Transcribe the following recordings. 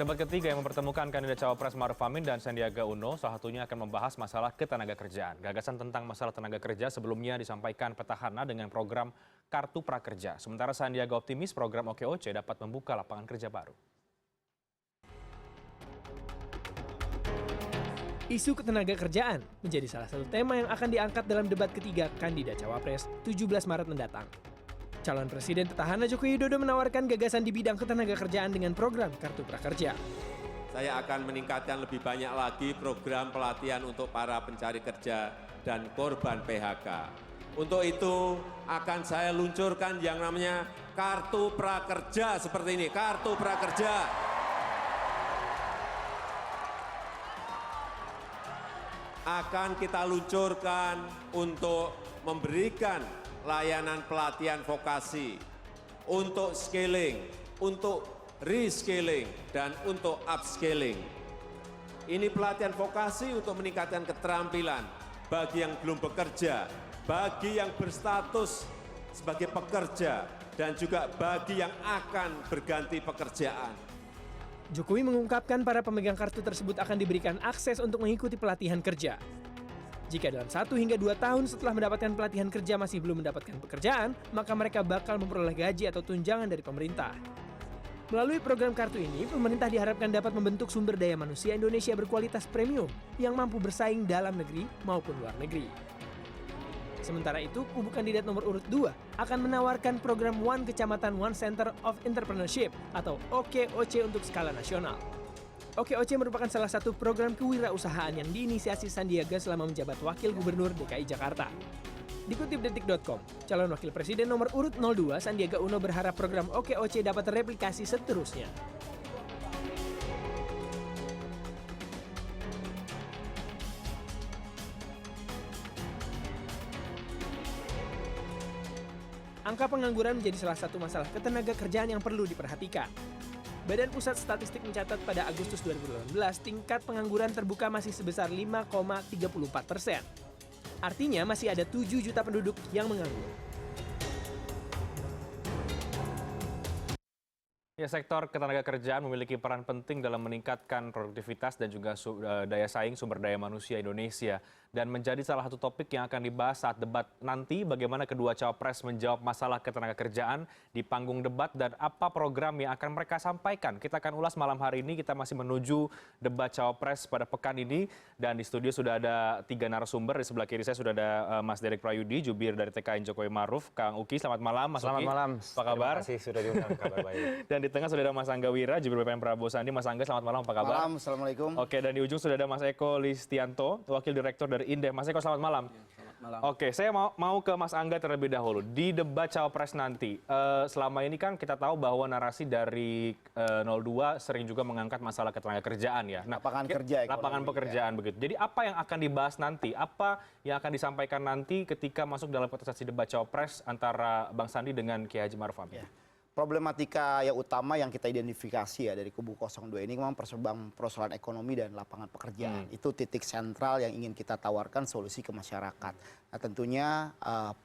Debat ketiga yang mempertemukan kandidat cawapres Maruf Amin dan Sandiaga Uno salah satunya akan membahas masalah ketenagakerjaan. Gagasan tentang masalah tenaga kerja sebelumnya disampaikan petahana dengan program Kartu Prakerja. Sementara Sandiaga optimis program OKOC dapat membuka lapangan kerja baru. Isu ketenaga kerjaan menjadi salah satu tema yang akan diangkat dalam debat ketiga kandidat cawapres 17 Maret mendatang. Calon Presiden petahana Joko Widodo menawarkan gagasan di bidang ketenaga kerjaan dengan program Kartu Prakerja. Saya akan meningkatkan lebih banyak lagi program pelatihan untuk para pencari kerja dan korban PHK. Untuk itu akan saya luncurkan yang namanya Kartu Prakerja seperti ini, Kartu Prakerja. Akan kita luncurkan untuk memberikan layanan pelatihan vokasi, untuk scaling, untuk reskilling, dan untuk upscaling. Ini pelatihan vokasi untuk meningkatkan keterampilan bagi yang belum bekerja, bagi yang berstatus sebagai pekerja, dan juga bagi yang akan berganti pekerjaan. Jokowi mengungkapkan para pemegang kartu tersebut akan diberikan akses untuk mengikuti pelatihan kerja. Jika dalam 1 hingga 2 tahun setelah mendapatkan pelatihan kerja masih belum mendapatkan pekerjaan, maka mereka bakal memperoleh gaji atau tunjangan dari pemerintah. Melalui program kartu ini, pemerintah diharapkan dapat membentuk sumber daya manusia Indonesia berkualitas premium yang mampu bersaing dalam negeri maupun luar negeri. Sementara itu, kubu kandidat nomor urut 2 akan menawarkan program One Kecamatan One Center of Entrepreneurship atau OKOC untuk skala nasional. OKOC merupakan salah satu program kewirausahaan yang diinisiasi Sandiaga selama menjabat Wakil Gubernur DKI Jakarta. Dikutip detik.com, calon Wakil Presiden nomor urut 02 Sandiaga Uno berharap program OKOC dapat tereplikasi seterusnya. Angka pengangguran menjadi salah satu masalah ketenaga kerjaan yang perlu diperhatikan. Badan Pusat Statistik mencatat pada Agustus 2018 tingkat pengangguran terbuka masih sebesar 5,34%. Artinya masih ada 7 juta penduduk yang menganggur. Ya, sektor ketenaga kerjaan memiliki peran penting dalam meningkatkan produktivitas dan juga daya saing sumber daya manusia Indonesia dan menjadi salah satu topik yang akan dibahas saat debat nanti bagaimana kedua cawapres menjawab masalah ketenaga kerjaan di panggung debat dan apa program yang akan mereka sampaikan. Kita akan ulas malam hari ini, kita masih menuju debat cawapres pada pekan ini dan di studio sudah ada 3 narasumber. Di sebelah kiri saya sudah ada Mas Derek Prayudi, jubir dari TKN Jokowi Maruf, Kang Uki. Selamat malam Mas Selamat Uki. malam. Apa kabar? Terima kasih sudah diundang, kabar baik. Dan di tengah sudah ada Mas Angga Wira, jubir BPM Prabowo Sandi. Mas Angga, selamat malam, apa kabar? Malam, Assalamualaikum. Oke, dan di ujung sudah ada Mas Eko Listianto, Wakil Direktur dari Indef. Mas Eko, selamat malam. Selamat malam. Oke, saya mau ke Mas Angga terlebih dahulu. Di debat Cawapres nanti, selama ini kan kita tahu bahwa narasi dari 02 sering juga mengangkat masalah ketenaga kerjaan ya. Nah, Lapangan kerja, lapangan pekerjaan begitu. Jadi apa yang akan dibahas nanti? Apa yang akan disampaikan nanti ketika masuk dalam kontestasi debat Cawapres antara Bang Sandi dengan Kiai Haji Maruf Amin? Ya. Problematika yang utama yang kita identifikasi ya dari kubu 02 ini memang persoalan ekonomi dan lapangan pekerjaan. Itu titik sentral yang ingin kita tawarkan solusi ke masyarakat. Nah, tentunya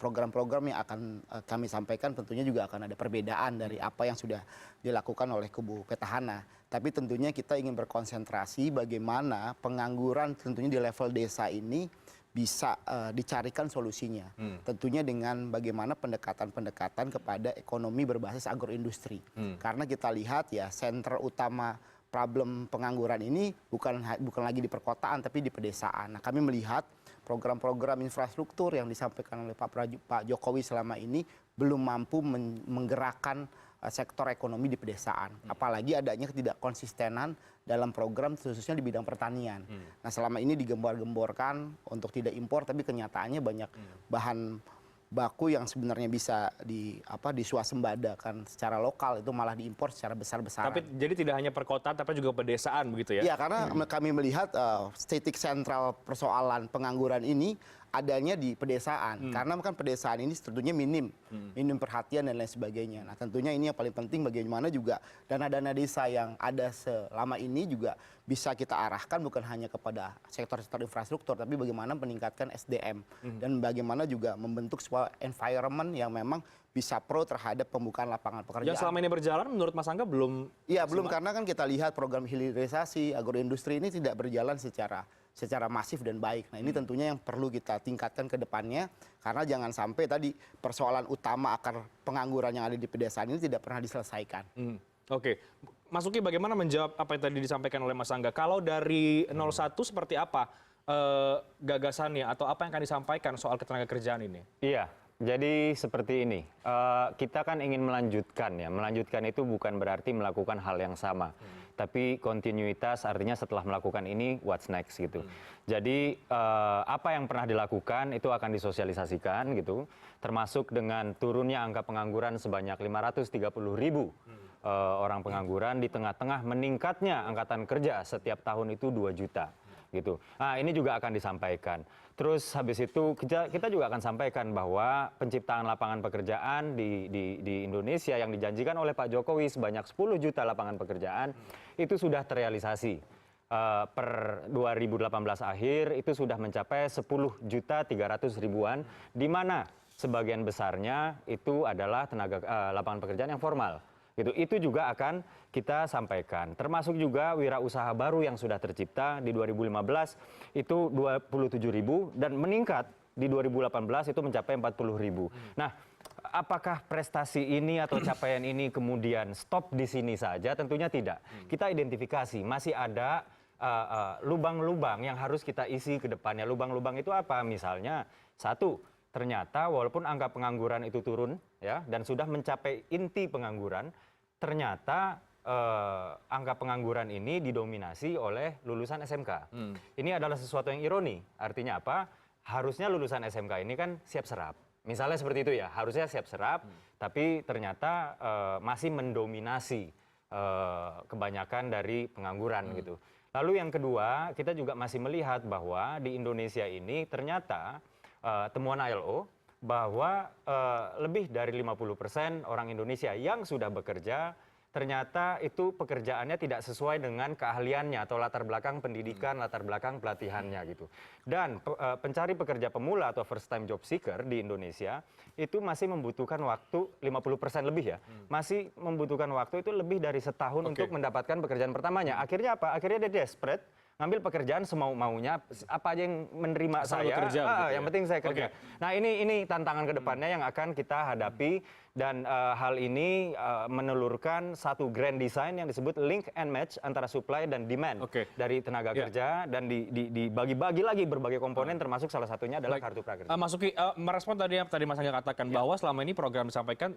program-program yang akan kami sampaikan tentunya juga akan ada perbedaan dari apa yang sudah dilakukan oleh kubu petahana. Tapi tentunya kita ingin berkonsentrasi bagaimana pengangguran tentunya di level desa ini bisa dicarikan solusinya. Tentunya dengan bagaimana pendekatan-pendekatan kepada ekonomi berbasis agroindustri. Karena kita lihat ya senter utama problem pengangguran ini bukan lagi di perkotaan tapi di pedesaan. Nah, kami melihat program-program infrastruktur yang disampaikan oleh Pak Jokowi selama ini belum mampu menggerakkan sektor ekonomi di pedesaan. Apalagi adanya ketidakkonsistenan dalam program khususnya di bidang pertanian. Nah, selama ini digembar-gemborkan untuk tidak impor tapi kenyataannya banyak bahan baku yang sebenarnya bisa disuasembadakan secara lokal itu malah diimpor secara besar-besaran. Tapi jadi tidak hanya perkotaan tapi juga pedesaan begitu ya? Iya, karena kami melihat titik sentral persoalan pengangguran ini adanya di pedesaan. Karena kan pedesaan ini tentunya minim perhatian dan lain sebagainya. Nah tentunya ini yang paling penting bagaimana juga dana-dana desa yang ada selama ini juga bisa kita arahkan bukan hanya kepada sektor-sektor infrastruktur, tapi bagaimana meningkatkan SDM dan bagaimana juga membentuk sebuah environment yang memang bisa pro terhadap pembukaan lapangan pekerjaan. Yang selama ini berjalan menurut Mas Angga belum? Iya belum, karena kan kita lihat program hilirisasi agroindustri ini tidak berjalan secara masif dan baik. Nah ini tentunya yang perlu kita tingkatkan ke depannya, karena jangan sampai tadi persoalan utama akar pengangguran yang ada di pedesaan ini tidak pernah diselesaikan. Oke, Mas Uki bagaimana menjawab apa yang tadi disampaikan oleh Mas Angga? Kalau dari 01 seperti apa gagasannya atau apa yang akan disampaikan soal ketenagakerjaan ini? Iya, jadi seperti ini. Kita kan ingin melanjutkan ya. Melanjutkan itu bukan berarti melakukan hal yang sama. Tapi kontinuitas artinya setelah melakukan ini, what's next gitu. Jadi apa yang pernah dilakukan itu akan disosialisasikan gitu. Termasuk dengan turunnya angka pengangguran sebanyak 530.000 orang pengangguran di tengah-tengah meningkatnya angkatan kerja setiap tahun itu 2 juta. Gitu. Nah ini juga akan disampaikan. Terus habis itu kita juga akan sampaikan bahwa penciptaan lapangan pekerjaan di Indonesia yang dijanjikan oleh Pak Jokowi sebanyak 10 juta lapangan pekerjaan itu sudah terrealisasi. Per 2018 akhir itu sudah mencapai 10.300.000-an, di mana sebagian besarnya itu adalah lapangan pekerjaan yang formal. Gitu. Itu juga akan kita sampaikan. Termasuk juga wirausaha baru yang sudah tercipta di 2015 itu 27.000 dan meningkat di 2018 itu mencapai 40.000. Nah, apakah prestasi ini atau capaian ini kemudian stop di sini saja? Tentunya tidak. Kita identifikasi masih ada lubang-lubang yang harus kita isi ke depannya. Lubang-lubang itu apa? Misalnya, satu, ternyata walaupun angka pengangguran itu turun ya dan sudah mencapai inti pengangguran, ternyata angka pengangguran ini didominasi oleh lulusan SMK. Ini adalah sesuatu yang ironi. Artinya apa? Harusnya lulusan SMK ini kan siap serap. Misalnya seperti itu ya, harusnya siap serap, tapi ternyata masih mendominasi kebanyakan dari pengangguran gitu. Lalu yang kedua, kita juga masih melihat bahwa di Indonesia ini ternyata temuan ILO bahwa lebih dari 50% orang Indonesia yang sudah bekerja ternyata itu pekerjaannya tidak sesuai dengan keahliannya atau latar belakang pendidikan, latar belakang pelatihannya gitu. Dan pencari pekerja pemula atau first time job seeker di Indonesia itu masih membutuhkan waktu 50% lebih ya. Masih membutuhkan waktu itu lebih dari setahun untuk mendapatkan pekerjaan pertamanya. Akhirnya apa? Akhirnya dia desperate, ngambil pekerjaan semau-maunya, apa aja yang menerima saya, yang penting saya kerja. Nah ini tantangan kedepannya yang akan kita hadapi, dan hal ini menelurkan satu grand design yang disebut link and match antara supply dan demand dari tenaga kerja, dan dibagi-bagi lagi berbagai komponen, termasuk salah satunya adalah kartu prakerja. Mas Uki, merespon tadi Mas Angga katakan bahwa selama ini program disampaikan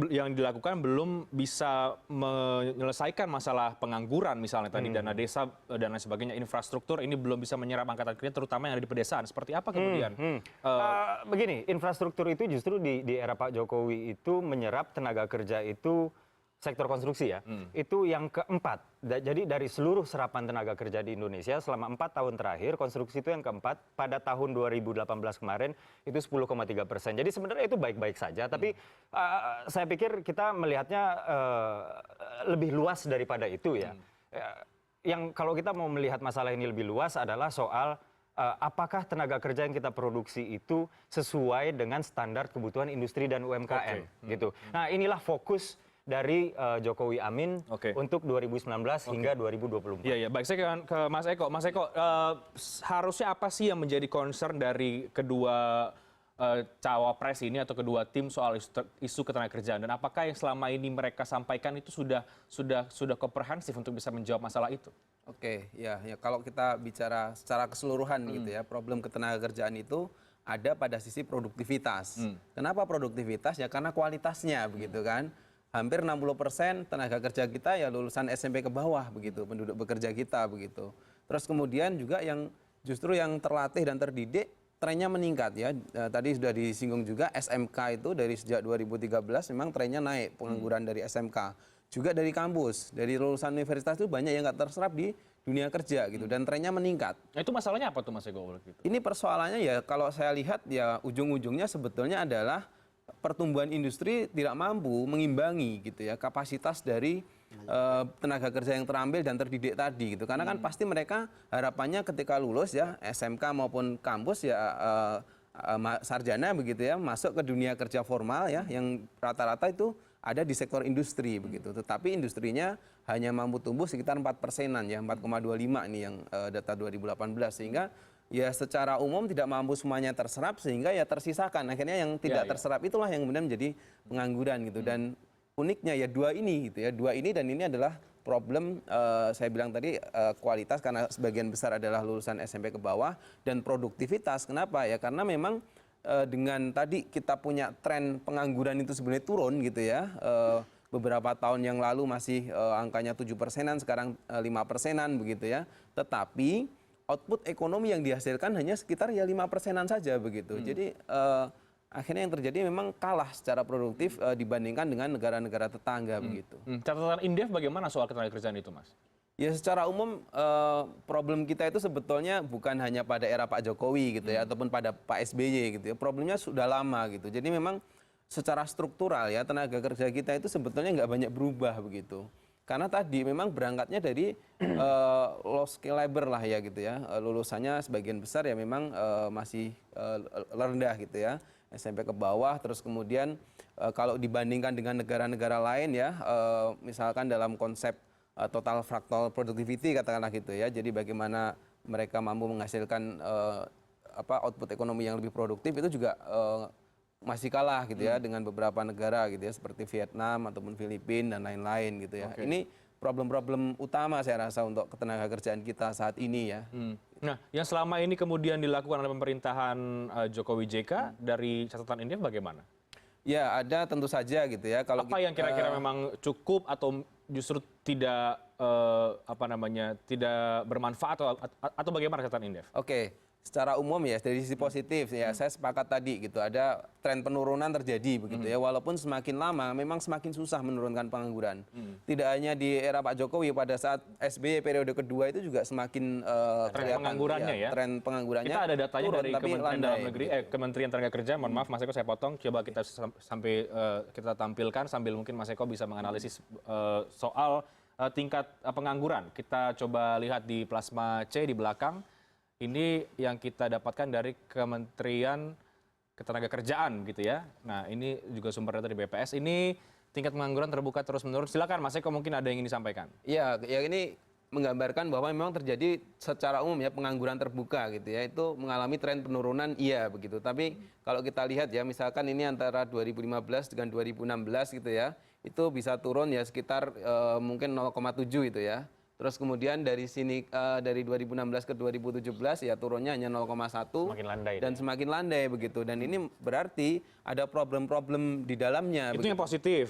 yang dilakukan belum bisa menyelesaikan masalah pengangguran misalnya tadi, dana desa dan lain sebagainya, infrastruktur ini belum bisa menyerap angkatan kerja terutama yang ada di pedesaan. Seperti apa kemudian? Begini, infrastruktur itu justru di era Pak Jokowi itu menyerap tenaga kerja itu sektor konstruksi ya. Itu yang keempat. Jadi dari seluruh serapan tenaga kerja di Indonesia selama 4 tahun terakhir, konstruksi itu yang keempat. Pada tahun 2018 kemarin itu 10,3%. Jadi sebenarnya itu baik-baik saja. Tapi saya pikir kita melihatnya lebih luas daripada itu ya. Yang kalau kita mau melihat masalah ini lebih luas adalah soal apakah tenaga kerja yang kita produksi itu sesuai dengan standar kebutuhan industri dan UMKM gitu. Nah inilah fokus dari Jokowi Amin untuk 2019 hingga 2024. Iya, baik, saya ke Mas Eko. Mas Eko, harusnya apa sih yang menjadi concern dari kedua cawapres ini atau kedua tim soal isu ketenagakerjaan, dan apakah yang selama ini mereka sampaikan itu sudah komprehensif untuk bisa menjawab masalah itu? Oke, ya kalau kita bicara secara keseluruhan gitu ya, problem ketenagakerjaan itu ada pada sisi produktivitas. Kenapa produktivitas? Ya karena kualitasnya begitu kan. Hampir 60% tenaga kerja kita ya lulusan SMP ke bawah begitu, penduduk bekerja kita begitu. Terus kemudian juga yang justru yang terlatih dan terdidik trennya meningkat ya. Tadi sudah disinggung juga SMK itu dari sejak 2013 memang trennya naik pengangguran dari SMK. juga dari kampus, dari lulusan universitas itu banyak yang nggak terserap di dunia kerja gitu, dan trennya meningkat. Nah, itu masalahnya apa tuh Mas Eko? Gitu? Ini persoalannya ya kalau saya lihat ya ujung-ujungnya sebetulnya adalah pertumbuhan industri tidak mampu mengimbangi gitu ya kapasitas dari tenaga kerja yang terambil dan terdidik tadi gitu. Karena kan pasti mereka harapannya ketika lulus ya SMK maupun kampus ya sarjana begitu ya masuk ke dunia kerja formal ya yang rata-rata itu ada di sektor industri begitu. Tetapi industrinya hanya mampu tumbuh sekitar 4%-an ya, 4,25 ini yang data 2018 sehingga ya secara umum tidak mampu semuanya terserap sehingga ya tersisakan. Akhirnya yang tidak terserap itulah yang kemudian menjadi pengangguran gitu. Dan uniknya ya dua ini gitu ya, dua ini dan ini adalah problem saya bilang tadi kualitas karena sebagian besar adalah lulusan SMP ke bawah dan produktivitas. Kenapa ya? Karena memang dengan tadi kita punya tren pengangguran itu sebenarnya turun gitu ya. Beberapa tahun yang lalu masih angkanya 7%-an, sekarang 5%-an begitu ya. Tetapi output ekonomi yang dihasilkan hanya sekitar ya 5%-an saja begitu. Jadi akhirnya yang terjadi memang kalah secara produktif dibandingkan dengan negara-negara tetangga begitu. Catatan Indef bagaimana soal ketenagakerjaan itu, Mas? Ya secara umum problem kita itu sebetulnya bukan hanya pada era Pak Jokowi gitu ya ataupun pada Pak SBY gitu ya. Problemnya sudah lama gitu. Jadi memang secara struktural ya tenaga kerja kita itu sebetulnya nggak banyak berubah begitu. Karena tadi memang berangkatnya dari low skill labor lah ya gitu ya. Lulusannya sebagian besar ya memang masih rendah gitu ya. SMP ke bawah terus kemudian kalau dibandingkan dengan negara-negara lain ya misalkan dalam konsep total fractal productivity katakanlah gitu ya. Jadi bagaimana mereka mampu menghasilkan output ekonomi yang lebih produktif itu juga masih kalah gitu ya dengan beberapa negara gitu ya seperti Vietnam ataupun Filipina dan lain-lain gitu ya. Ini problem-problem utama saya rasa untuk ketenagakerjaan kita saat ini ya. Nah, yang selama ini kemudian dilakukan oleh pemerintahan Jokowi JK dari catatan Indef bagaimana? Ya ada tentu saja gitu ya. Kalau apa yang kira-kira memang cukup atau justru tidak tidak bermanfaat atau bagaimana catatan Indef? Oke, secara umum ya dari sisi positif ya saya sepakat tadi gitu ada tren penurunan terjadi begitu ya walaupun semakin lama memang semakin susah menurunkan pengangguran. Tidak hanya di era Pak Jokowi pada saat SBY periode kedua itu juga semakin tren penganggurannya ya. Tren penganggurannya kita ada datanya turun, dari tapi Kementerian Dalam Negeri gitu. Kementerian Tenaga Kerja. Mohon maaf Mas Eko saya potong coba kita sampai kita tampilkan sambil mungkin Mas Eko bisa menganalisis soal tingkat pengangguran. Kita coba lihat di plasma C di belakang. Ini yang kita dapatkan dari Kementerian Ketenagakerjaan gitu ya. Nah ini juga sumber data di BPS. Ini tingkat pengangguran terbuka terus menurun. Silakan Mas Eko mungkin ada yang ingin disampaikan. Iya, ya ini menggambarkan bahwa memang terjadi secara umum ya pengangguran terbuka gitu ya. Itu mengalami tren penurunan iya begitu. Tapi kalau kita lihat ya misalkan ini antara 2015 dengan 2016 gitu ya. Itu bisa turun ya sekitar mungkin 0,7 itu ya. Terus kemudian dari sini dari 2016 ke 2017 ya turunnya hanya 0,1 semakin landai dan semakin landai begitu. Dan ini berarti ada problem-problem di dalamnya. Itu begitu. Yang positif.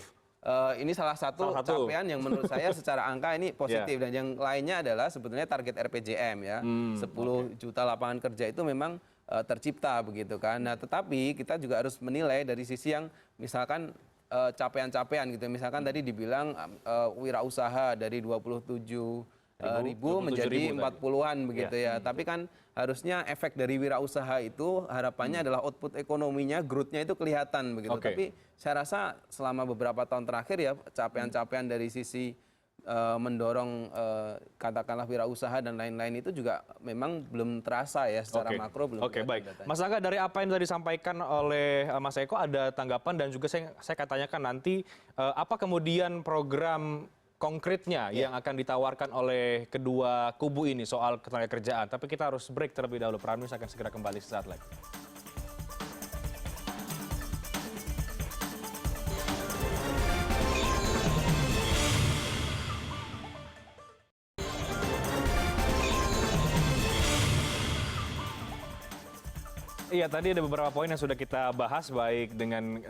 Ini salah satu capaian yang menurut saya secara angka ini positif dan yang lainnya adalah sebetulnya target RPJM ya 10 juta lapangan kerja itu memang tercipta begitu kan. Nah tetapi kita juga harus menilai dari sisi yang misalkan capaian-capaian gitu. Misalkan tadi dibilang wirausaha dari 27 ribu menjadi 40-an begitu ya. Tapi kan harusnya efek dari wirausaha itu harapannya adalah output ekonominya, growth-nya itu kelihatan begitu. Tapi saya rasa selama beberapa tahun terakhir ya capaian-capaian dari sisi mendorong katakanlah wirausaha dan lain-lain itu juga memang belum terasa ya secara makro belum. Oke, baik. Mas Angga dari apa yang tadi disampaikan oleh Mas Eko ada tanggapan dan juga saya tanyakan nanti apa kemudian program konkretnya yang akan ditawarkan oleh kedua kubu ini soal ketenagakerjaan. Tapi kita harus break terlebih dahulu. Prime News akan segera kembali sesaat lagi. Iya, tadi ada beberapa poin yang sudah kita bahas baik dengan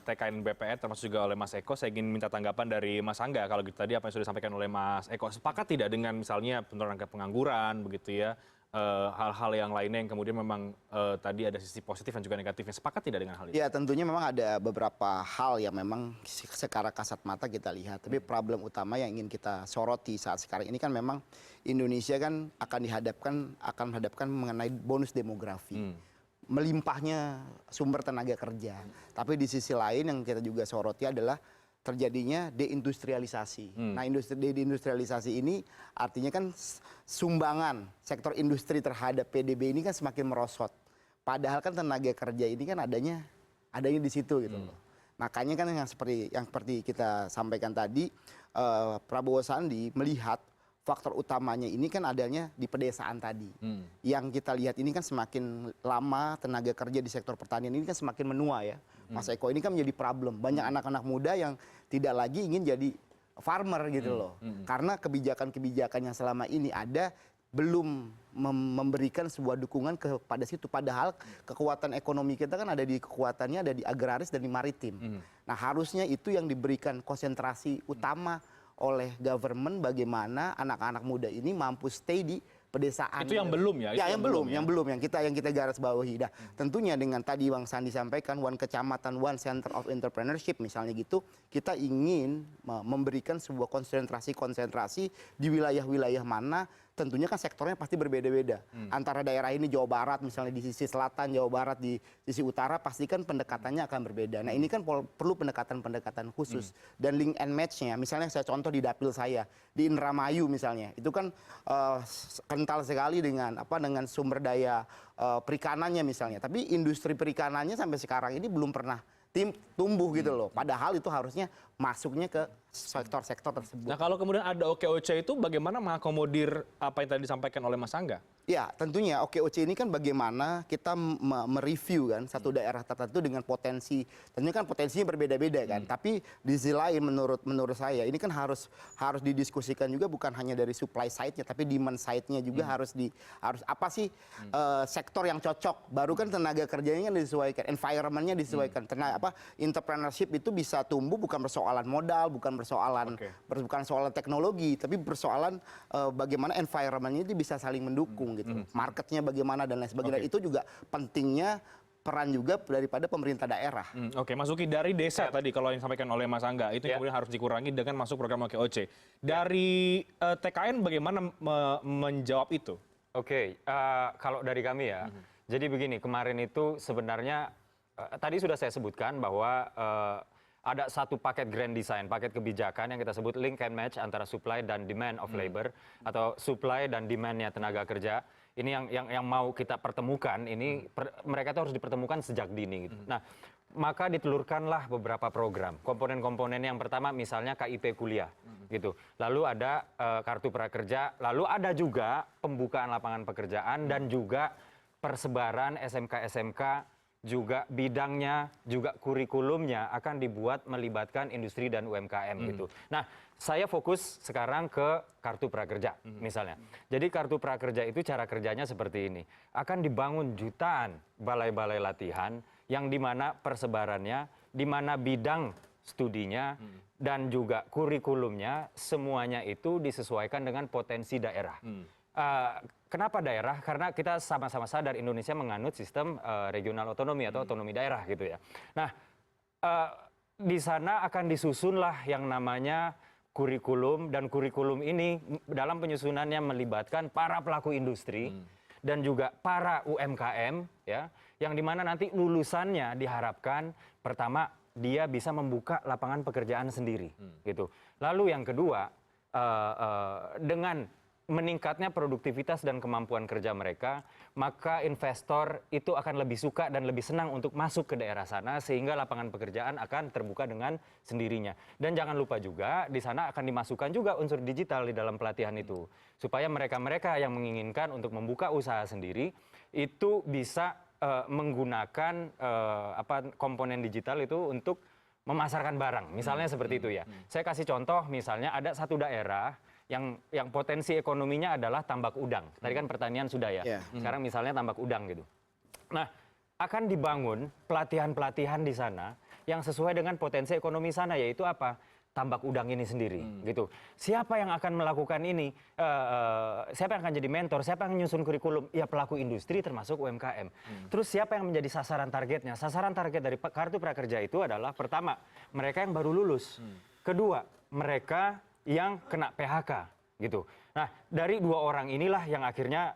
TKN BPN termasuk juga oleh Mas Eko. Saya ingin minta tanggapan dari Mas Angga kalau gitu tadi apa yang sudah disampaikan oleh Mas Eko. Sepakat tidak dengan misalnya penurunan angka pengangguran begitu ya, hal-hal yang lainnya yang kemudian memang tadi ada sisi positif dan juga negatifnya. Sepakat tidak dengan hal ini? Ya tentunya memang ada beberapa hal yang memang secara kasat mata kita lihat. Tapi problem utama yang ingin kita soroti saat sekarang ini kan memang Indonesia kan akan menghadapkan mengenai bonus demografi. Melimpahnya sumber tenaga kerja. Tapi di sisi lain yang kita juga soroti adalah terjadinya deindustrialisasi. Nah, deindustrialisasi ini artinya kan sumbangan sektor industri terhadap PDB ini kan semakin merosot. Padahal kan tenaga kerja ini kan adanya di situ gitu loh. Makanya kan yang seperti kita sampaikan tadi, Prabowo Sandi melihat faktor utamanya ini kan adanya di pedesaan tadi. Yang kita lihat ini kan semakin lama tenaga kerja di sektor pertanian ini kan semakin menua ya. Mas Eko, ini kan menjadi problem. Banyak anak-anak muda yang tidak lagi ingin jadi farmer gitu loh. Karena kebijakan-kebijakan yang selama ini ada belum memberikan sebuah dukungan kepada situ. Padahal kekuatan ekonomi kita kan ada di kekuatannya ada di agraris dan di maritim. Nah harusnya itu yang diberikan konsentrasi utama oleh government bagaimana anak-anak muda ini mampu stay di pedesaan. Itu yang belum ya? Ya, yang belum yang kita garis bawahi. Nah, tentunya dengan tadi Bang Sandi sampaikan one kecamatan, one center of entrepreneurship misalnya gitu, kita ingin memberikan sebuah konsentrasi di wilayah-wilayah mana tentunya kan sektornya pasti berbeda-beda. Antara daerah ini Jawa Barat misalnya di sisi selatan, Jawa Barat di sisi utara pasti kan pendekatannya akan berbeda. Nah, ini kan perlu pendekatan-pendekatan khusus dan link and match-nya. Misalnya saya contoh di dapil saya di Indramayu misalnya. Itu kan kental sekali dengan sumber daya perikanannya misalnya. Tapi industri perikanannya sampai sekarang ini belum pernah tumbuh gitu loh. Padahal itu harusnya masuknya ke sektor-sektor tersebut. Nah kalau kemudian ada OKOC itu bagaimana mengakomodir apa yang tadi disampaikan oleh Mas Angga? Ya tentunya OKOC ini kan bagaimana kita mereview kan satu daerah tertentu dengan potensi. Tentunya kan potensinya berbeda-beda kan. Tapi di sisi lain menurut saya ini kan harus didiskusikan juga bukan hanya dari supply side-nya tapi demand side-nya juga harus apa sih sektor yang cocok. Baru kan tenaga kerjanya kan disesuaikan, environment-nya disesuaikan. Entrepreneurship itu bisa tumbuh bukan persoalan modal, bukan persoalan teknologi, tapi persoalan bagaimana environment-nya itu bisa saling mendukung gitu. Marketnya bagaimana dan lain sebagainya. Itu juga pentingnya peran juga daripada pemerintah daerah. Oke, Mas Uki dari desa tadi kalau yang disampaikan oleh Mas Angga itu yang kemudian harus dikurangi dengan masuk program OKOC. Dari TKN bagaimana menjawab itu? Oke, kalau dari kami ya, jadi begini, kemarin itu sebenarnya tadi sudah saya sebutkan bahwa ada satu paket grand design, paket kebijakan yang kita sebut link and match antara supply dan demand of labor atau supply dan demand-nya tenaga kerja. Ini yang mau kita pertemukan, ini mereka itu harus dipertemukan sejak dini gitu. Nah, maka ditelurkanlah beberapa program. Komponen-komponen yang pertama misalnya KIP kuliah gitu. Lalu ada kartu prakerja, lalu ada juga pembukaan lapangan pekerjaan dan juga persebaran SMK-SMK juga bidangnya, juga kurikulumnya akan dibuat melibatkan industri dan UMKM gitu. Nah, saya fokus sekarang ke kartu prakerja misalnya. Jadi kartu prakerja itu cara kerjanya seperti ini. Akan dibangun jutaan balai-balai latihan yang dimana persebarannya, dimana bidang studinya, dan juga kurikulumnya semuanya itu disesuaikan dengan potensi daerah. Kenapa daerah? Karena kita sama-sama sadar Indonesia menganut sistem regional otonomi atau otonomi daerah gitu ya. Nah, di sana akan disusunlah yang namanya kurikulum dan kurikulum ini dalam penyusunannya melibatkan para pelaku industri dan juga para UMKM ya, yang dimana nanti lulusannya diharapkan pertama dia bisa membuka lapangan pekerjaan sendiri gitu. Lalu yang kedua dengan meningkatnya produktivitas dan kemampuan kerja mereka, maka investor itu akan lebih suka dan lebih senang untuk masuk ke daerah sana sehingga lapangan pekerjaan akan terbuka dengan sendirinya. Dan jangan lupa juga di sana akan dimasukkan juga unsur digital di dalam pelatihan itu supaya mereka-mereka yang menginginkan untuk membuka usaha sendiri itu bisa menggunakan komponen digital itu untuk memasarkan barang. Misalnya seperti itu ya. Saya kasih contoh misalnya ada satu daerah yang potensi ekonominya adalah tambak udang. Tadi kan pertanian sudah ya. Sekarang misalnya tambak udang gitu. Nah, akan dibangun pelatihan-pelatihan di sana yang sesuai dengan potensi ekonomi sana, yaitu apa? tambak udang ini sendiri, gitu. Siapa yang akan melakukan ini? Siapa yang akan jadi mentor? Siapa yang menyusun kurikulum? Ya pelaku industri termasuk UMKM. Terus siapa yang menjadi sasaran targetnya? Sasaran target dari kartu prakerja itu adalah pertama, mereka yang baru lulus. Kedua, mereka yang kena PHK, gitu. Nah, dari dua orang inilah yang akhirnya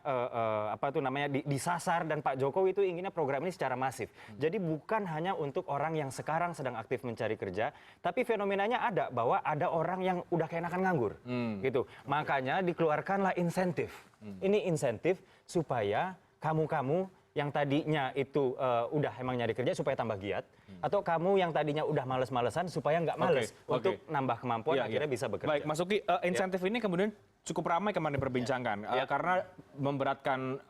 disasar, dan Pak Jokowi itu inginnya program ini secara masif. Jadi bukan hanya untuk orang yang sekarang sedang aktif mencari kerja, tapi fenomenanya ada bahwa ada orang yang udah keenakan nganggur, gitu. Makanya dikeluarkanlah insentif. Ini insentif supaya kamu-kamu yang tadinya itu udah emang nyari kerja supaya tambah giat, atau kamu yang tadinya udah males-malesan supaya nggak males untuk nambah kemampuan akhirnya bisa bekerja. Baik, Mas Uki, insentif ini kemudian cukup ramai kemarin diperbincangkan karena memberatkan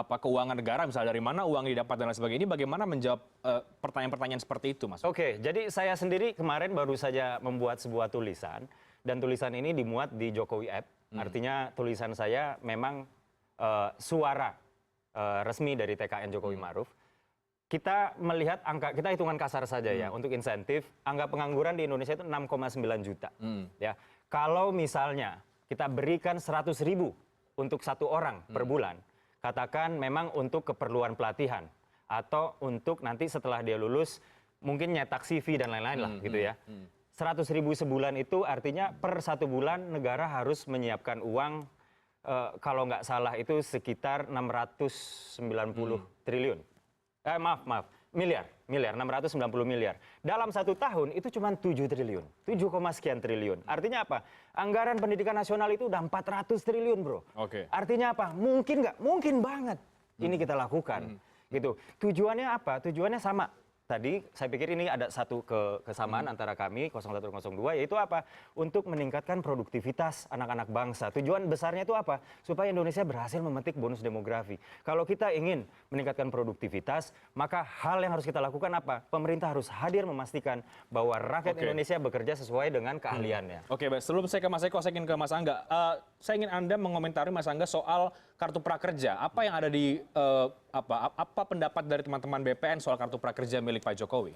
keuangan negara, misalnya dari mana uang didapat dan lain sebagainya. Ini bagaimana menjawab pertanyaan-pertanyaan seperti itu, Mas? Oke, jadi saya sendiri kemarin baru saja membuat sebuah tulisan, dan tulisan ini dimuat di Jokowi App. Artinya tulisan saya memang suara resmi dari TKN Jokowi Ma'ruf. Kita melihat angka, kita hitungan kasar saja ya, untuk insentif, angka pengangguran di Indonesia itu 6,9 juta. Ya, kalau misalnya kita berikan 100.000 untuk satu orang per bulan, katakan memang untuk keperluan pelatihan, atau untuk nanti setelah dia lulus, mungkin nyetak CV dan lain-lain lah gitu ya. 100.000 sebulan itu artinya per satu bulan negara harus menyiapkan uang, kalau nggak salah itu sekitar 690 triliun. Miliar, 690 miliar. Dalam satu tahun itu cuma 7 triliun, 7, sekian triliun. Artinya apa? Anggaran pendidikan nasional itu udah 400 triliun, bro. Artinya apa? Mungkin nggak? Mungkin banget. Ini kita lakukan. Gitu. Tujuannya apa? Tujuannya sama. Tadi saya pikir ini ada satu kesamaan antara kami 01 dan 02, yaitu apa? Untuk meningkatkan produktivitas anak-anak bangsa. Tujuan besarnya itu apa? Supaya Indonesia berhasil memetik bonus demografi. Kalau kita ingin meningkatkan produktivitas, maka hal yang harus kita lakukan apa? Pemerintah harus hadir memastikan bahwa rakyat Indonesia bekerja sesuai dengan keahliannya. Oke, baik. Sebelum saya ke Mas Eko, saya ingin ke Mas Angga. Saya ingin Anda mengomentari, Mas Angga, soal kartu prakerja. Apa yang ada di apa pendapat dari teman-teman BPN soal kartu prakerja milik Pak Jokowi?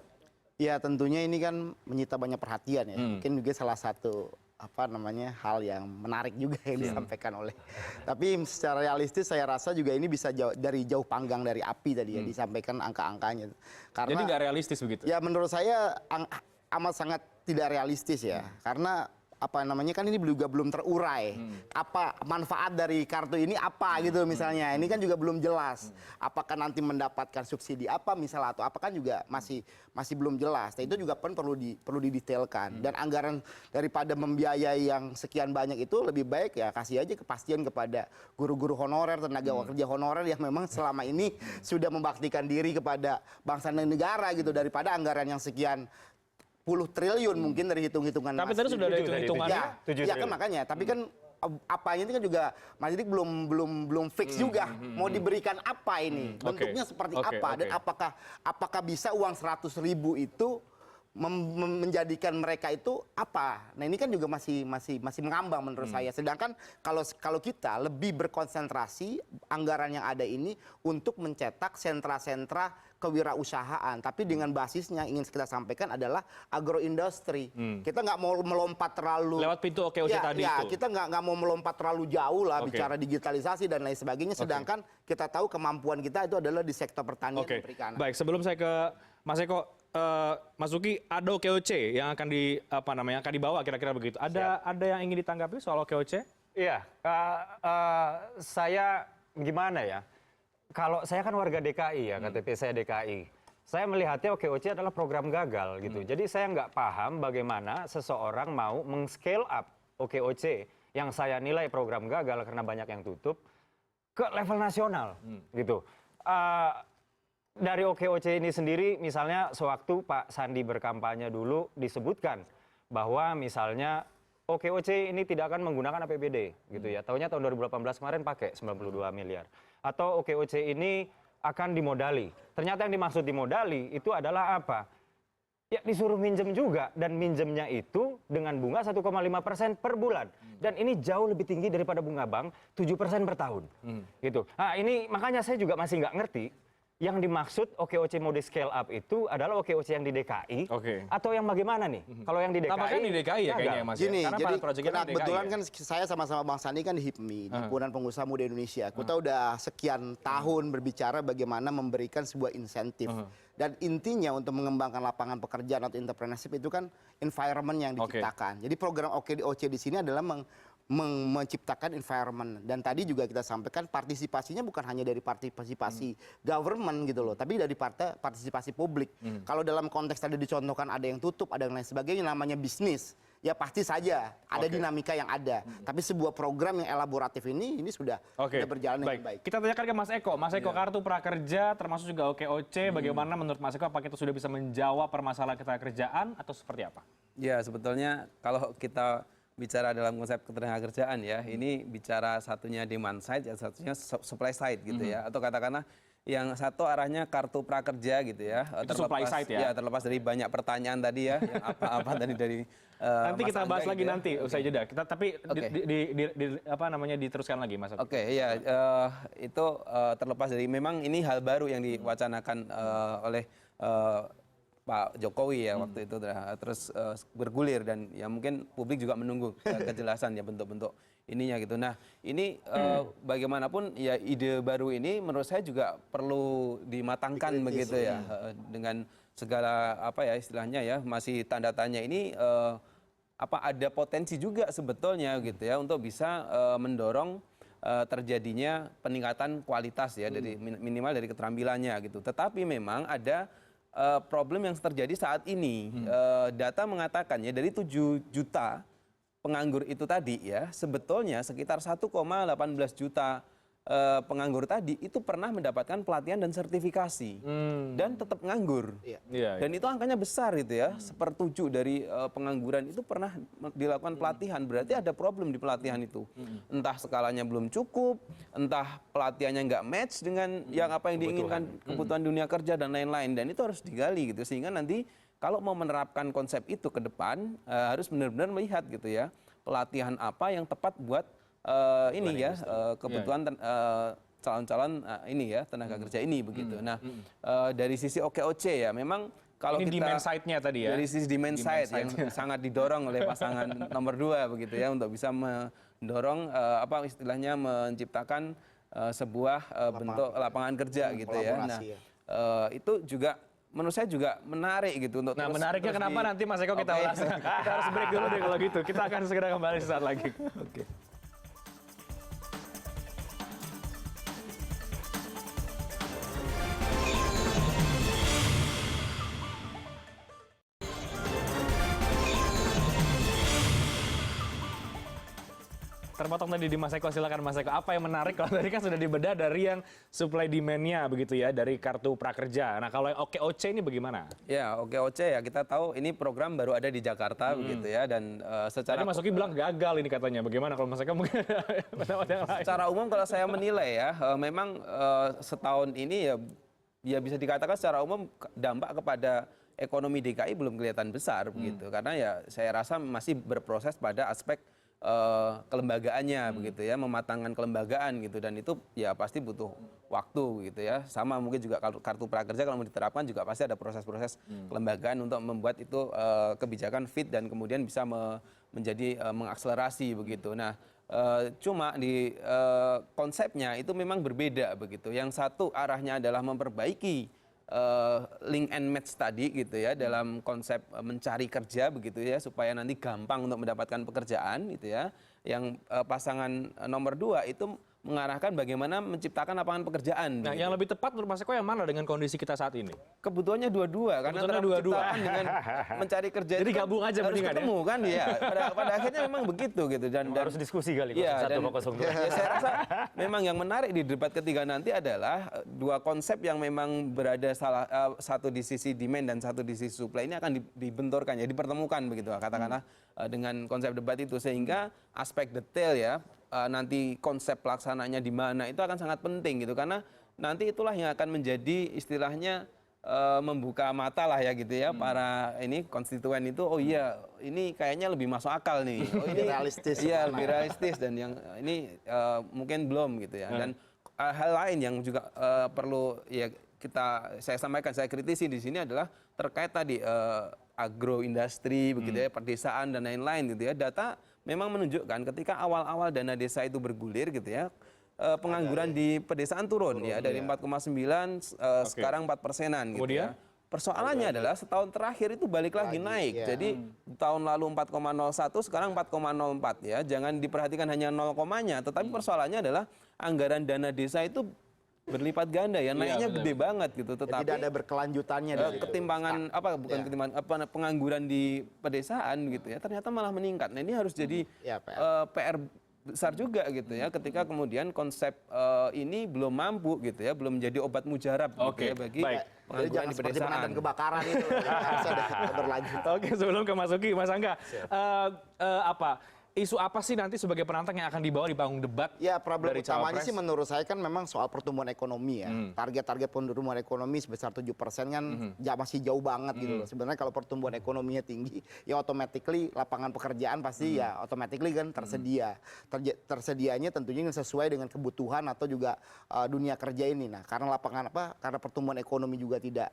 Ya tentunya ini kan menyita banyak perhatian ya. Mungkin juga salah satu hal yang menarik juga yang disampaikan oleh. Tapi secara realistis saya rasa juga ini bisa dari jauh panggang dari api tadi ya disampaikan angka-angkanya. Karena jadi nggak realistis begitu? Ya menurut saya amat sangat tidak realistis ya. Karena kan ini juga belum terurai. Apa manfaat dari kartu ini apa gitu misalnya. Ini kan juga belum jelas. Apakah nanti mendapatkan subsidi apa misalnya, atau apa kan juga masih belum jelas. Nah, itu juga perlu didetailkan. Dan anggaran daripada membiayai yang sekian banyak itu lebih baik ya kasih aja kepastian kepada guru-guru honorer, tenaga kerja honorer yang memang selama ini sudah membaktikan diri kepada bangsa dan negara gitu, daripada anggaran yang sekian puluh triliun mungkin dari hitung-hitungan. Tapi tadi sudah ada hitung-hitungannya. Ya kan makanya. Tapi kan apanya ini kan juga Mas Didik belum fix juga. Mau diberikan apa ini? Bentuknya seperti apa? Dan apakah bisa uang 100.000 itu menjadikan mereka itu apa? Nah ini kan juga masih mengambang menurut saya. Sedangkan kalau kita lebih berkonsentrasi anggaran yang ada ini untuk mencetak sentra-sentra kewirausahaan, tapi dengan basisnya ingin kita sampaikan adalah agroindustri. Kita nggak mau melompat terlalu lewat pintu OKOC tadi itu. Kita nggak mau melompat terlalu jauh lah bicara digitalisasi dan lain sebagainya. Sedangkan kita tahu kemampuan kita itu adalah di sektor pertanian dan perikanan. Baik, sebelum saya ke Mas Eko, Mas Uki, ada OKOC yang akan akan dibawa kira-kira begitu. Ada yang ingin ditanggapi soal OKOC? Iya, saya gimana ya? Kalau saya kan warga DKI ya, KTP saya DKI. Saya melihatnya OKOC adalah program gagal gitu. Jadi saya nggak paham bagaimana seseorang mau meng-scale up OKOC yang saya nilai program gagal karena banyak yang tutup ke level nasional gitu. Dari OKOC ini sendiri misalnya sewaktu Pak Sandi berkampanye dulu disebutkan bahwa misalnya OKOC ini tidak akan menggunakan APBD gitu ya. Tahunnya tahun 2018 kemarin pakai 92 miliar. Atau OKOC ini akan dimodali. Ternyata yang dimaksud dimodali itu adalah apa? Ya disuruh minjem juga, dan minjemnya itu dengan bunga 1,5% per bulan. Dan ini jauh lebih tinggi daripada bunga bank 7% per tahun. Gitu. Nah ini makanya saya juga masih nggak ngerti yang dimaksud OKOC mode scale up itu adalah OKOC yang di DKI Oke. atau yang bagaimana nih? Kalau yang di DKI, Tampaknya di DKI ya kayaknya ya, Mas. Gini, Karena jadi pilot project-nya kan di DKI kebetulan ya. kan saya sama-sama Bang Sandi kan di HIPMI, di Himpunan Pengusaha Muda Indonesia. Kita udah sekian tahun berbicara bagaimana memberikan sebuah insentif. Dan intinya untuk mengembangkan lapangan pekerjaan atau entrepreneurship itu kan environment yang diciptakan. Jadi program OKOC di sini adalah menciptakan environment. Dan tadi juga kita sampaikan partisipasinya bukan hanya dari partisipasi government gitu loh, tapi dari partisipasi publik. Kalau dalam konteks tadi dicontohkan ada yang tutup, ada yang lain sebagainya, namanya bisnis. Ya pasti saja ada dinamika yang ada. Tapi sebuah program yang elaboratif ini sudah berjalan dengan baik. Kita tanyakan ke Mas Eko. Mas Eko, kartu prakerja termasuk juga OKOC, bagaimana menurut Mas Eko apakah itu sudah bisa menjawab permasalahan ketenagakerjaan atau seperti apa? Ya, sebetulnya kalau kita bicara dalam konsep ketenagakerjaan ya, ini bicara satunya demand side, yang satunya supply side gitu ya. Atau katakanlah yang satu arahnya kartu prakerja gitu ya. Itu supply side ya? Ya, terlepas dari banyak pertanyaan tadi ya, yang apa-apa tadi dari Nanti Mas kita Angga bahas gitu lagi ya. nanti usai jeda. Tapi apa namanya diteruskan lagi Mas. Oke, iya, itu terlepas dari memang ini hal baru yang diwacanakan oleh Pak Jokowi ya waktu itu, terus bergulir dan ya mungkin publik juga menunggu kejelasan ya bentuk-bentuk ininya gitu. Nah ini bagaimanapun ya ide baru ini menurut saya juga perlu dimatangkan begitu ya, dengan segala apa ya istilahnya ya masih tanda tanya ini apa ada potensi juga sebetulnya gitu ya untuk bisa mendorong terjadinya peningkatan kualitas ya dari minimal dari keterampilannya gitu. Tetapi memang ada problem yang terjadi saat ini. Data mengatakan ya dari 7 juta penganggur itu tadi ya sebetulnya sekitar 1,18 juta penganggur tadi itu pernah mendapatkan pelatihan dan sertifikasi dan tetap nganggur. Dan itu angkanya besar itu ya. 1/7 dari pengangguran itu pernah dilakukan pelatihan. Berarti ada problem di pelatihan itu. Entah skalanya belum cukup, entah pelatihannya nggak match dengan yang apa yang diinginkan kebutuhan dunia kerja dan lain-lain. Dan itu harus digali gitu sehingga nanti kalau mau menerapkan konsep itu ke depan harus benar-benar melihat gitu ya pelatihan apa yang tepat buat ini ya kebutuhan calon-calon ini ya tenaga kerja ini begitu. Nah dari sisi OKOC ya memang kalau ini kita demand side-nya tadi ya. dari sisi demand side yang sangat didorong oleh pasangan nomor 2 begitu ya untuk bisa mendorong apa istilahnya menciptakan sebuah bentuk lapangan kerja gitu ya. Nah itu juga menurut saya juga menarik gitu untuk menariknya kenapa nanti Mas Eko kita ulas. Kita harus break dulu deh kalau gitu. Kita akan segera kembali sesaat lagi. Oke. Terpotong tadi di Mas Eko, silakan Mas Eko. Apa yang menarik kalau tadi kan sudah dibedah dari yang supply demand-nya begitu ya, dari kartu prakerja. Nah kalau yang OKOC ini bagaimana? Ya OKOC ya kita tahu ini program baru ada di Jakarta begitu ya dan secara tadi Mas Oki bilang gagal ini katanya. Bagaimana kalau Mas Eko mungkin pendapat yang lain? Secara umum kalau saya menilai ya memang setahun ini ya bisa dikatakan secara umum dampak kepada ekonomi DKI belum kelihatan besar begitu karena ya saya rasa masih berproses pada aspek kelembagaannya begitu ya, mematangkan kelembagaan gitu dan itu ya pasti butuh waktu gitu ya. Sama mungkin juga kartu prakerja kalau mau diterapkan juga pasti ada proses-proses kelembagaan untuk membuat itu kebijakan fit dan kemudian bisa menjadi mengakselerasi begitu. Nah, cuma di konsepnya itu memang berbeda begitu. Yang satu arahnya adalah memperbaiki link and match tadi gitu ya dalam konsep mencari kerja begitu ya supaya nanti gampang untuk mendapatkan pekerjaan gitu ya. Yang pasangan nomor 2 itu mengarahkan bagaimana menciptakan lapangan pekerjaan. Nah, begitu. yang lebih tepat menurut Mas Eko yang mana dengan kondisi kita saat ini? Kebutuhannya dua-dua karena antara menciptakan dengan mencari kerja jadi itu gabung aja harus mendingan ketemu kan ya. Pada akhirnya memang begitu gitu dan harus diskusi kali ya, 01 dan, 02. ya, saya rasa memang yang menarik di debat ketiga nanti adalah dua konsep yang memang berada satu di sisi demand dan satu di sisi supply ini akan dibenturkan ya dipertemukan begitu katakanlah dengan konsep debat itu sehingga aspek detail ya nanti konsep pelaksananya di mana itu akan sangat penting gitu karena nanti itulah yang akan menjadi istilahnya membuka mata lah ya gitu ya para ini konstituen itu oh iya ini kayaknya lebih masuk akal nih oh ini realistis iya lebih realistis dan yang ini mungkin belum gitu ya dan hal lain yang juga perlu ya saya sampaikan, saya kritisi di sini adalah terkait tadi agroindustri, begitu ya, pedesaan dan lain-lain gitu ya. Data memang menunjukkan ketika awal-awal dana desa itu bergulir gitu ya, pengangguran di pedesaan turun ya dari 4,9 sekarang 4%-an gitu ya. Persoalannya adalah setahun terakhir itu balik lagi naik. Jadi tahun lalu 4,01 sekarang 4,04 ya. Jangan diperhatikan hanya 0,-nya, tetapi persoalannya adalah anggaran dana desa itu berlipat ganda ya, naiknya gede banget gitu. Tetapi tidak ada berkelanjutannya. ketimpangan pengangguran di pedesaan gitu ya, ternyata malah meningkat. Nah ini harus jadi PR besar juga gitu ya, ketika kemudian konsep ini belum mampu gitu ya, belum menjadi obat mujarab gitu ya bagi pengangguran di pedesaan. Pemadam kebakaran itu harus ada berlanjut. Oke, sebelum ke Mas Uki, Mas Angga, isu apa sih nanti sebagai penantang yang akan dibawa di panggung debat? Ya, problem dari utamanya Cawapres? sih menurut saya kan memang soal pertumbuhan ekonomi ya. Target-target pertumbuhan ekonomi sebesar 7% kan masih jauh banget gitu loh. Sebenarnya kalau pertumbuhan ekonominya tinggi, ya automatically lapangan pekerjaan pasti ya automatically kan tersedia. Tersedianya tentunya sesuai dengan kebutuhan atau juga dunia kerja ini. Nah, karena karena pertumbuhan ekonomi juga tidak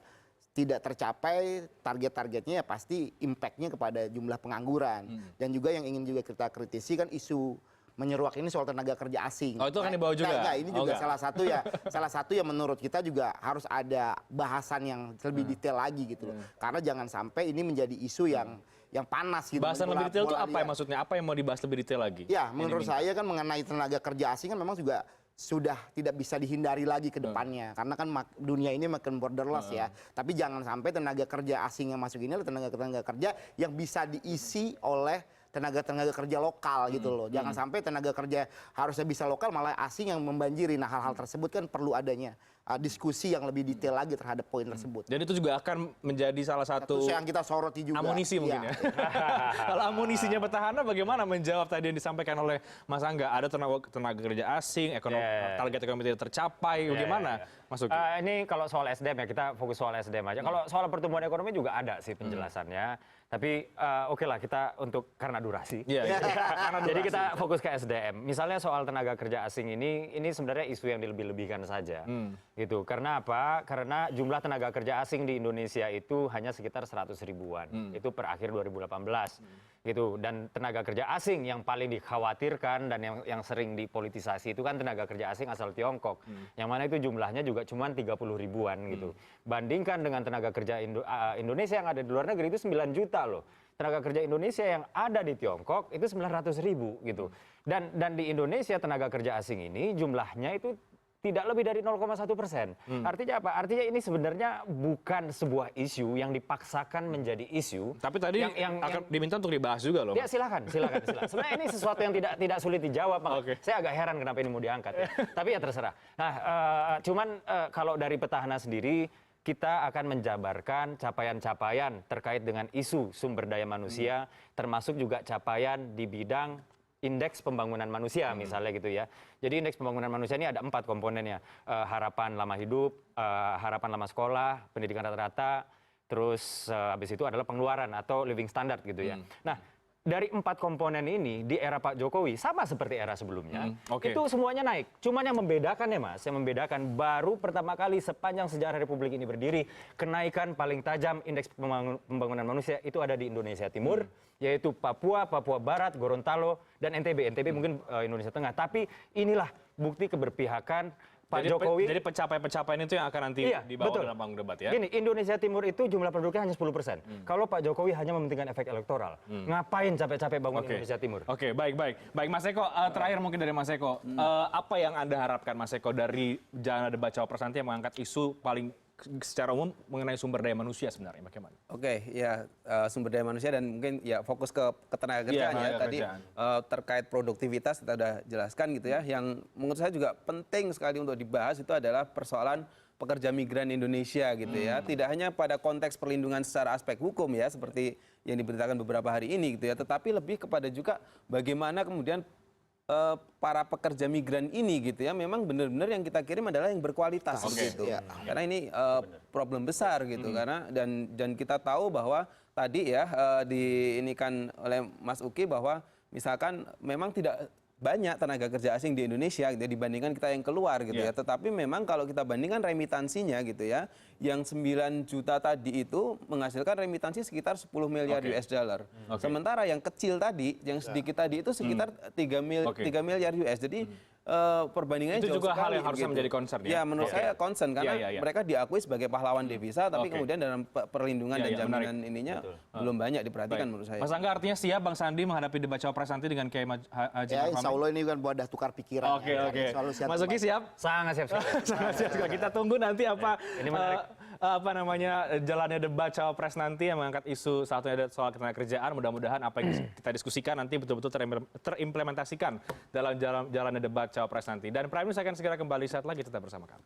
tercapai target-targetnya, ya pasti impact-nya kepada jumlah pengangguran. Dan juga yang ingin juga kita kritisi kan isu menyeruak ini soal tenaga kerja asing. Oh, itu akan dibawa juga? Enggak, ini juga salah satu yang menurut kita juga harus ada bahasan yang lebih detail lagi gitu loh. Karena jangan sampai ini menjadi isu yang panas gitu. Bahasan lebih detail itu apa ya maksudnya? Apa yang mau dibahas lebih detail lagi? Ya, menurut saya kan mengenai tenaga kerja asing kan memang juga sudah tidak bisa dihindari lagi ke depannya. Karena kan dunia ini makin borderless ya. Tapi jangan sampai tenaga kerja asing yang masuk ini adalah tenaga kerja yang bisa diisi oleh tenaga kerja lokal gitu loh. Jangan sampai tenaga kerja harusnya bisa lokal malah asing yang membanjiri. Nah, hal-hal tersebut kan perlu adanya diskusi yang lebih detail lagi terhadap poin tersebut. Dan itu juga akan menjadi salah satu yang kita soroti juga. Amunisi mungkin ya. Kalau amunisinya petahana bagaimana menjawab tadi yang disampaikan oleh Mas Angga? Ada tenaga kerja asing, target ekonomi tidak tercapai, bagaimana Mas Uki? Ini kalau soal SDM ya, kita fokus soal SDM aja. Kalau soal pertumbuhan ekonomi juga ada sih penjelasannya. Tapi oke lah kita karena durasi. Jadi kita fokus ke SDM. Misalnya soal tenaga kerja asing ini sebenarnya isu yang dilebih-lebihkan saja. Gitu. Karena apa? Karena jumlah tenaga kerja asing di Indonesia itu hanya sekitar 100 ribuan. Itu per akhir 2018. Gitu. Dan tenaga kerja asing yang paling dikhawatirkan dan yang sering dipolitisasi itu kan tenaga kerja asing asal Tiongkok. Yang mana itu jumlahnya juga cuma 30 ribuan gitu. Bandingkan dengan tenaga kerja Indonesia yang ada di luar negeri itu 9 juta loh. Tenaga kerja Indonesia yang ada di Tiongkok itu 900 ribu gitu. Dan di Indonesia tenaga kerja asing ini jumlahnya itu tidak lebih dari 0,1%. Artinya apa? Artinya ini sebenarnya bukan sebuah isu yang dipaksakan menjadi isu. Tapi tadi yang akan diminta untuk dibahas juga loh. Ya silakan. Sebenarnya ini sesuatu yang tidak sulit dijawab. Saya agak heran kenapa ini mau diangkat. Ya. Tapi ya terserah. Nah, cuman kalau dari petahana sendiri, kita akan menjabarkan capaian-capaian terkait dengan isu sumber daya manusia, termasuk juga capaian di bidang indeks pembangunan manusia misalnya gitu ya. Jadi indeks pembangunan manusia ini ada 4 komponennya. Harapan lama hidup, harapan lama sekolah, pendidikan rata-rata, terus habis itu adalah pengeluaran atau living standard gitu ya. Nah, dari 4 komponen ini di era Pak Jokowi sama seperti era sebelumnya, itu semuanya naik. Cuman yang membedakan ya Mas, yang membedakan baru pertama kali sepanjang sejarah Republik ini berdiri, kenaikan paling tajam indeks pembangunan manusia itu ada di Indonesia Timur, yaitu Papua, Papua Barat, Gorontalo, dan NTB. NTB mungkin Indonesia Tengah. Tapi inilah bukti keberpihakan Pak Jokowi. Jadi pencapaian-pencapaian itu yang akan nanti dibawa dalam panggung debat ya? Gini, Indonesia Timur itu jumlah penduduknya hanya 10%. Kalau Pak Jokowi hanya mementingkan efek elektoral, ngapain capek-capek bangun Indonesia Timur? Oke, baik. Mas Eko, terakhir mungkin dari Mas Eko. Apa yang Anda harapkan Mas Eko dari jalan debat Cawapres nanti yang mengangkat isu paling secara umum mengenai sumber daya manusia sebenarnya bagaimana? Oke, ya sumber daya manusia dan mungkin ya fokus ke tenaga kerjaan ya. Tadi terkait produktivitas kita sudah jelaskan gitu ya. Yang menurut saya juga penting sekali untuk dibahas itu adalah persoalan pekerja migran Indonesia gitu ya. Tidak hanya pada konteks perlindungan secara aspek hukum ya seperti yang diberitakan beberapa hari ini gitu ya, tetapi lebih kepada juga bagaimana kemudian para pekerja migran ini gitu ya memang benar-benar yang kita kirim adalah yang berkualitas gitu. Karena ini problem besar gitu karena dan kita tahu bahwa tadi ya diinikan oleh Mas Uki bahwa misalkan memang tidak banyak tenaga kerja asing di Indonesia gitu, dibandingkan kita yang keluar gitu ya. Tetapi memang kalau kita bandingkan remitansinya gitu ya, yang 9 juta tadi itu menghasilkan remitansi sekitar 10 miliar US dollar. Sementara yang kecil tadi, yang sedikit tadi itu sekitar 3 miliar US. Jadi perbandingannya Itu jauh juga hal sekali yang harusnya gitu. menjadi concern ya? Ya, menurut saya concern karena mereka diakui sebagai pahlawan devisa, tapi kemudian dalam perlindungan dan jaminan ininya belum banyak diperhatikan menurut saya. Mas Angga, artinya siap Bang Sandi menghadapi debat cawapres nanti dengan Kiai Haji Ya, Maruf insya Amin? Allah ini kan wadah tukar pikiran. Oke, ya. oke. Selalu siap. Mas Uki siap? Sangat siap. Sangat siap sekali. Kita tunggu nanti apa Ini menarik. apa namanya jalannya debat cawapres nanti yang mengangkat isu satunya soal ketenagakerjaan. Mudah-mudahan apa yang kita diskusikan nanti betul-betul terimplementasikan dalam jalannya debat cawapres nanti. Dan Prime News akan segera kembali saat lagi, tetap bersama kami.